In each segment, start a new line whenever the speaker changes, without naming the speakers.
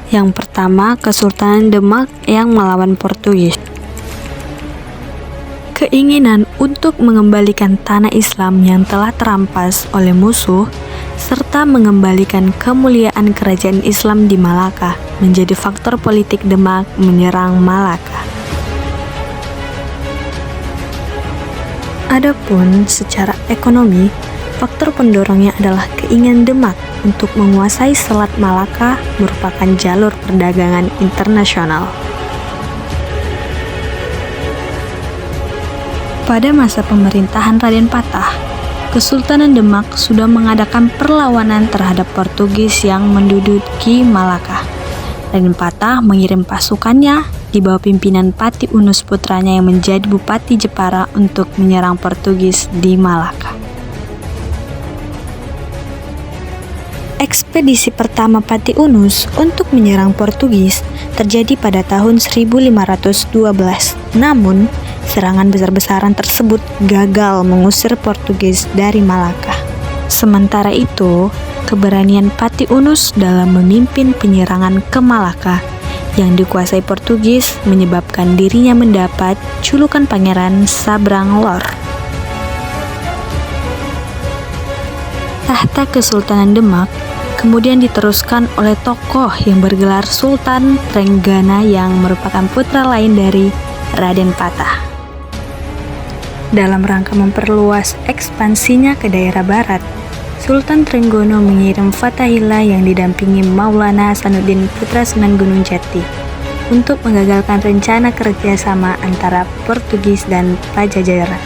Yang pertama, Kesultanan Demak yang melawan Portugis. Keinginan untuk mengembalikan tanah Islam yang telah terampas oleh musuh serta mengembalikan kemuliaan kerajaan Islam di Malaka menjadi faktor politik Demak menyerang Malaka. Adapun secara ekonomi, faktor pendorongnya adalah keinginan Demak untuk menguasai Selat Malaka merupakan jalur perdagangan internasional. Pada masa pemerintahan Raden Patah, Kesultanan Demak sudah mengadakan perlawanan terhadap Portugis yang menduduki Malaka. Raden Patah mengirim pasukannya di bawah pimpinan Pati Unus putranya yang menjadi Bupati Jepara untuk menyerang Portugis di Malaka. Ekspedisi pertama Pati Unus untuk menyerang Portugis terjadi pada tahun 1512. Namun, serangan besar-besaran tersebut gagal mengusir Portugis dari Malaka. Sementara itu, keberanian Pati Unus dalam memimpin penyerangan ke Malaka yang dikuasai Portugis menyebabkan dirinya mendapat julukan Pangeran Sabrang Lor. Tahta Kesultanan Demak kemudian diteruskan oleh tokoh yang bergelar Sultan Trenggana yang merupakan putra lain dari Raden Patah. Dalam rangka memperluas ekspansinya ke daerah barat, Sultan Trenggono mengirim Fathahillah yang didampingi Maulana Hasanuddin putra Sunan Gunung Jati untuk menggagalkan rencana kerjasama antara Portugis dan Pajajaran.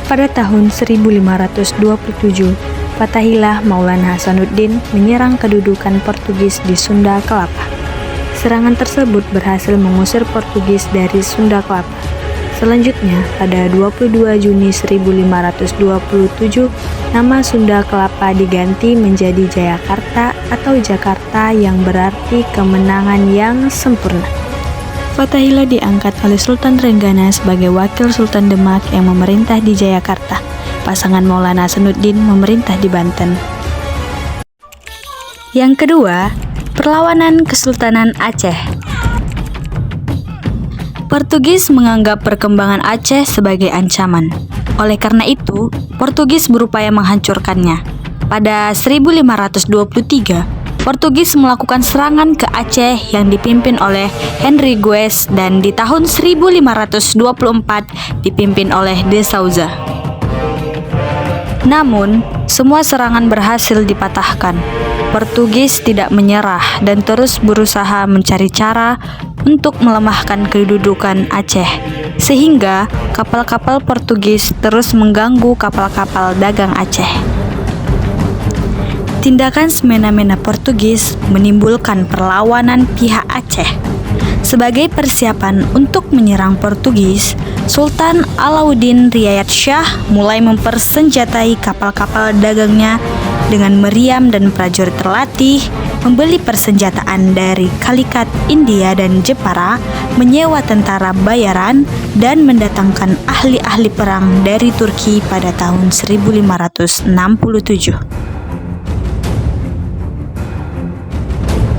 Pada tahun 1527, Fathahillah Maulana Hasanuddin menyerang kedudukan Portugis di Sunda Kelapa. Serangan tersebut berhasil mengusir Portugis dari Sunda Kelapa. Selanjutnya, pada 22 Juni 1527, nama Sunda Kelapa diganti menjadi Jayakarta atau Jakarta yang berarti kemenangan yang sempurna. Fathahillah diangkat oleh Sultan Trenggana sebagai wakil Sultan Demak yang memerintah di Jayakarta. Pasangan Maulana Hasanuddin memerintah di Banten. Yang kedua, perlawanan Kesultanan Aceh. Portugis menganggap perkembangan Aceh sebagai ancaman. Oleh karena itu, Portugis berupaya menghancurkannya. Pada 1523, Portugis melakukan serangan ke Aceh yang dipimpin oleh Henry Guez dan di tahun 1524 dipimpin oleh De Souza. Namun, semua serangan berhasil dipatahkan. Portugis tidak menyerah dan terus berusaha mencari cara untuk melemahkan kedudukan Aceh, sehingga kapal-kapal Portugis terus mengganggu kapal-kapal dagang Aceh. Tindakan semena-mena Portugis menimbulkan perlawanan pihak Aceh. Sebagai persiapan untuk menyerang Portugis, Sultan Alauddin Riayat Shah mulai mempersenjatai kapal-kapal dagangnya dengan meriam dan prajurit terlatih, membeli persenjataan dari Kalikat India dan Jepara, menyewa tentara bayaran, dan mendatangkan ahli-ahli perang dari Turki pada tahun 1567.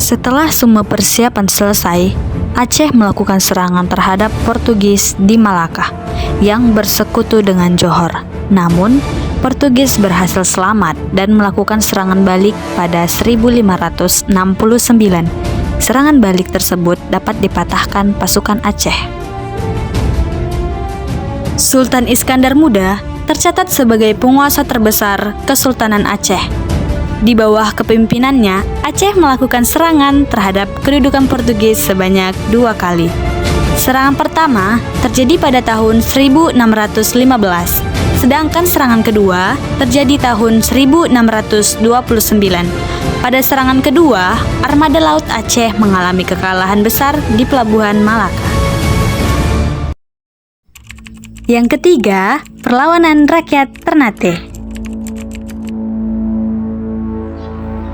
Setelah semua persiapan selesai, Aceh melakukan serangan terhadap Portugis di Malaka yang bersekutu dengan Johor. Namun, Portugis berhasil selamat dan melakukan serangan balik pada 1569. Serangan balik tersebut dapat dipatahkan pasukan Aceh. Sultan Iskandar Muda tercatat sebagai penguasa terbesar Kesultanan Aceh. Di bawah kepemimpinannya, Aceh melakukan serangan terhadap kedudukan Portugis sebanyak 2 kali. Serangan pertama terjadi pada tahun 1615, sedangkan serangan kedua terjadi tahun 1629. Pada serangan kedua, armada laut Aceh mengalami kekalahan besar di Pelabuhan Malaka. Yang ketiga, perlawanan rakyat Ternate.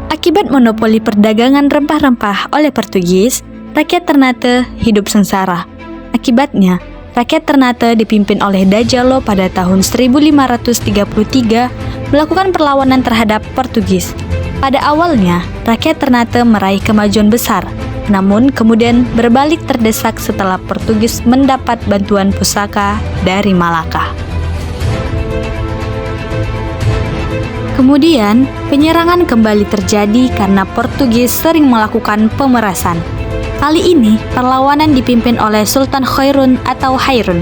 Akibat monopoli perdagangan rempah-rempah oleh Portugis, rakyat Ternate hidup sengsara. Akibatnya, rakyat Ternate dipimpin oleh Dajalo pada tahun 1533 melakukan perlawanan terhadap Portugis. Pada awalnya, rakyat Ternate meraih kemajuan besar, namun kemudian berbalik terdesak setelah Portugis mendapat bantuan pusaka dari Malaka. Kemudian, penyerangan kembali terjadi karena Portugis sering melakukan pemerasan. Kali ini, perlawanan dipimpin oleh Sultan Khairun atau Hairun.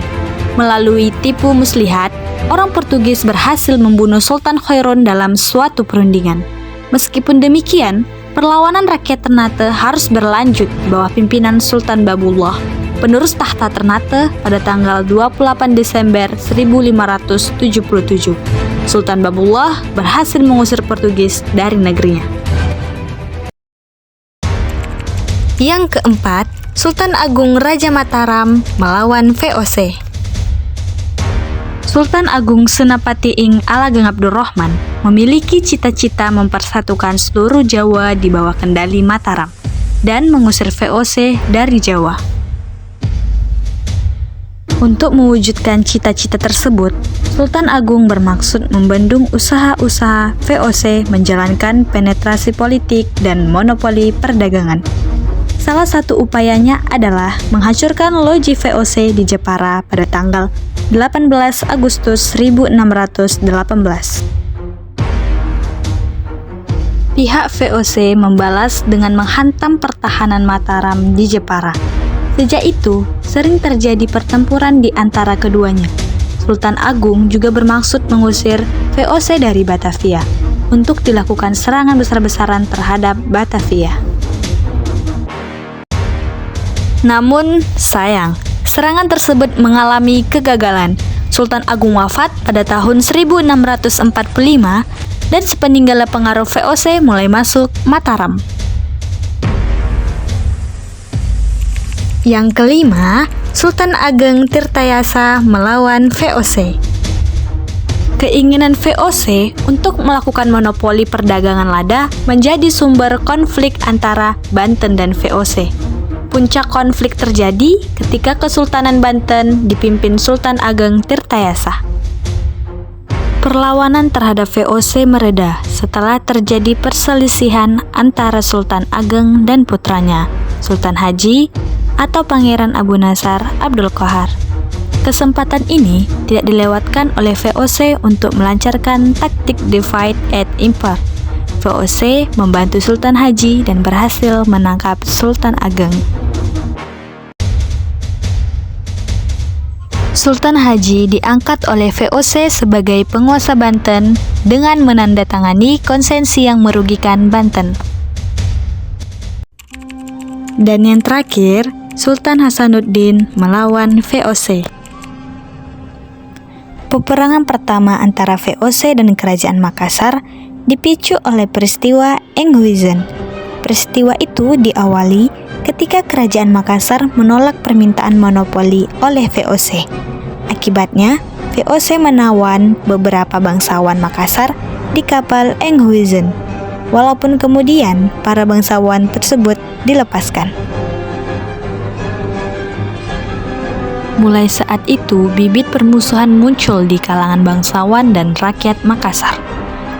Melalui tipu muslihat, orang Portugis berhasil membunuh Sultan Khairun dalam suatu perundingan. Meskipun demikian, perlawanan rakyat Ternate harus berlanjut di bawah pimpinan Sultan Babullah, penerus tahta Ternate pada tanggal 28 Desember 1577. Sultan Babullah berhasil mengusir Portugis dari negerinya. Yang keempat, Sultan Agung Raja Mataram melawan VOC. Sultan Agung Senapati Ing Alageng Abdurrahman memiliki cita-cita mempersatukan seluruh Jawa di bawah kendali Mataram dan mengusir VOC dari Jawa. Untuk mewujudkan cita-cita tersebut, Sultan Agung bermaksud membendung usaha-usaha VOC menjalankan penetrasi politik dan monopoli perdagangan. Salah satu upayanya adalah menghancurkan loji VOC di Jepara pada tanggal 18 Agustus 1618. Pihak VOC membalas dengan menghantam pertahanan Mataram di Jepara. Sejak itu, sering terjadi pertempuran di antara keduanya. Sultan Agung juga bermaksud mengusir VOC dari Batavia untuk dilakukan serangan besar-besaran terhadap Batavia. Namun, sayang, serangan tersebut mengalami kegagalan. Sultan Agung wafat pada tahun 1645 dan sepeninggalnya pengaruh VOC mulai masuk Mataram. Yang kelima, Sultan Ageng Tirtayasa melawan VOC. Keinginan VOC untuk melakukan monopoli perdagangan lada menjadi sumber konflik antara Banten dan VOC. Puncak konflik terjadi ketika Kesultanan Banten dipimpin Sultan Ageng Tirtayasa. Perlawanan terhadap VOC mereda setelah terjadi perselisihan antara Sultan Ageng dan putranya, Sultan Haji atau Pangeran Abu Nasar Abdul Qahar. Kesempatan ini tidak dilewatkan oleh VOC untuk melancarkan taktik divide and impart. VOC membantu Sultan Haji dan berhasil menangkap Sultan Ageng. Sultan Haji diangkat oleh VOC sebagai penguasa Banten dengan menandatangani konsensi yang merugikan Banten. Dan yang terakhir, Sultan Hasanuddin melawan VOC. Peperangan pertama antara VOC dan Kerajaan Makassar dipicu oleh peristiwa Enkhuizen. Peristiwa itu diawali ketika Kerajaan Makassar menolak permintaan monopoli oleh VOC. Akibatnya, VOC menawan beberapa bangsawan Makassar di kapal Enkhuizen, walaupun kemudian para bangsawan tersebut dilepaskan. Mulai saat itu, bibit permusuhan muncul di kalangan bangsawan dan rakyat Makassar.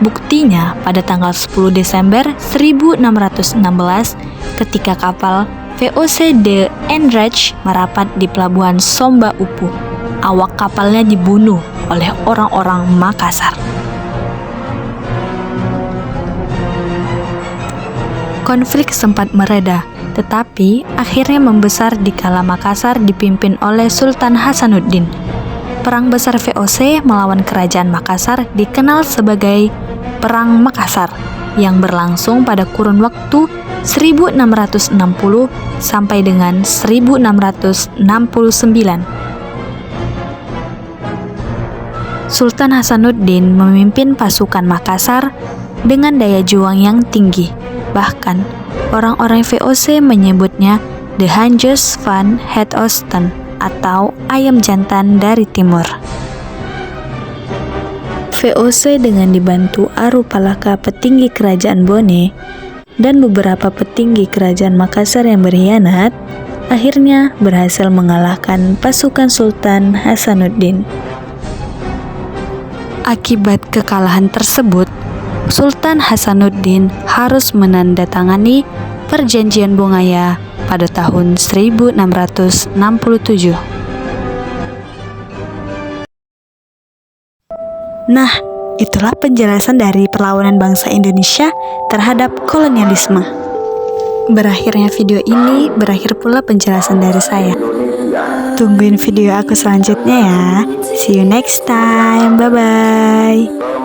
Buktinya, pada tanggal 10 Desember 1616, ketika kapal VOC de Enrich merapat di pelabuhan Somba Upu, awak kapalnya dibunuh oleh orang-orang Makassar. Konflik sempat mereda, tetapi akhirnya membesar di kala Makassar dipimpin oleh Sultan Hasanuddin. Perang besar VOC melawan Kerajaan Makassar dikenal sebagai Perang Makassar yang berlangsung pada kurun waktu 1660 sampai dengan 1669. Sultan Hasanuddin memimpin pasukan Makassar dengan daya juang yang tinggi. Bahkan, orang-orang VOC menyebutnya The Hanjus van het Oosten atau ayam jantan dari timur. VOC dengan dibantu Arupalaka petinggi kerajaan Bone dan beberapa petinggi kerajaan Makassar yang berkhianat, akhirnya berhasil mengalahkan pasukan Sultan Hasanuddin. Akibat kekalahan tersebut, Sultan Hasanuddin harus menandatangani Perjanjian Bongaya pada tahun 1667. Nah, itulah penjelasan dari perlawanan bangsa Indonesia terhadap kolonialisme. Berakhirnya video ini, berakhir pula penjelasan dari saya. Tungguin video aku selanjutnya ya. See you next time. Bye-bye.